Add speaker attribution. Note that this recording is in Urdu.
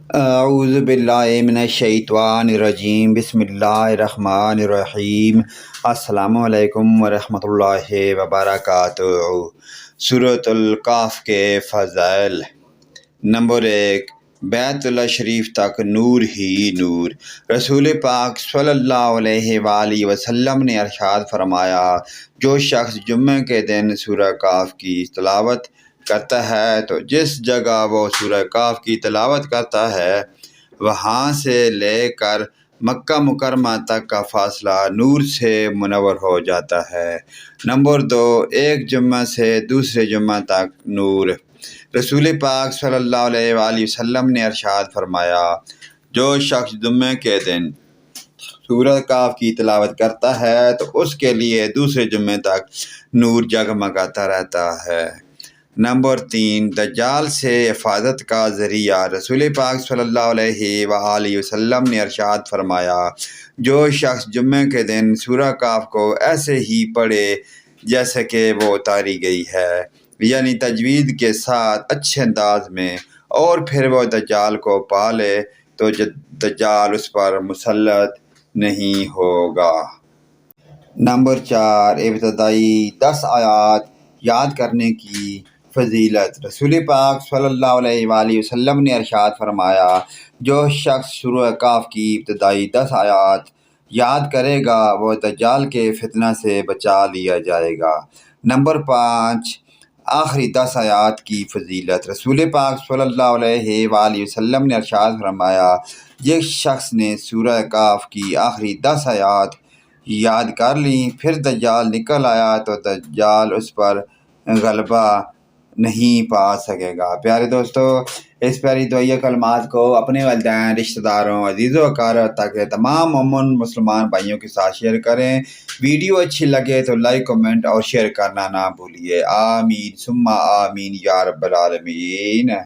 Speaker 1: اعوذ باللہ من الشیطان الرجیم، بسم اللہ الرحمن الرحیم۔ السلام علیکم ورحمۃ اللہ وبرکاتہ۔ سورۃ الکہف کے فضائل۔ نمبر 1، بیت اللہ شریف تک نور ہی نور۔ رسول پاک صلی اللہ علیہ وآلہ وسلم نے ارشاد فرمایا، جو شخص جمعہ کے دن سورہ کہف کی تلاوت کرتا ہے تو جس جگہ وہ سورہ کہف کی تلاوت کرتا ہے وہاں سے لے کر مکہ مکرمہ تک کا فاصلہ نور سے منور ہو جاتا ہے۔ نمبر 2، ایک جمعہ سے دوسرے جمعہ تک نور۔ رسول پاک صلی اللہ علیہ وآلہ وسلم نے ارشاد فرمایا، جو شخص جمعہ کے دن سورہ کہف کی تلاوت کرتا ہے تو اس کے لیے دوسرے جمعے تک نور جگمگاتا رہتا ہے۔ نمبر 3، دجال سے حفاظت کا ذریعہ۔ رسول پاک صلی اللہ علیہ وآلہ وسلم نے ارشاد فرمایا، جو شخص جمعہ کے دن سورہ کہف کو ایسے ہی پڑھے جیسے کہ وہ اتاری گئی ہے، یعنی تجوید کے ساتھ اچھے انداز میں، اور پھر وہ دجال کو پا لے تو دجال اس پر مسلط نہیں ہوگا۔ نمبر 4، ابتدائی 10 آیات یاد کرنے کی فضیلت۔ رسول پاک صلی اللہ علیہ وآلہ وسلم نے ارشاد فرمایا، جو شخص سورہ کہف کی ابتدائی 10 آیات یاد کرے گا وہ دجال کے فتنہ سے بچا لیا جائے گا۔ نمبر 5، آخری 10 آیات کی فضیلت۔ رسول پاک صلی اللہ علیہ وآلہ وسلم نے ارشاد فرمایا، جس شخص نے سورہ کہف کی آخری 10 آیات یاد کر لیں پھر دجال نکل آیا تو دجال اس پر غلبہ نہیں پا سکے گا۔ پیارے دوستو، اس پیاری دعائیہ کلمات کو اپنے والدین، رشتہ داروں، عزیز و اقارب تک تمام مومن مسلمان بھائیوں کے ساتھ شیئر کریں۔ ویڈیو اچھی لگے تو لائک، کمنٹ اور شیئر کرنا نہ بھولیے۔ آمین ثم آمین یا رب العالمین۔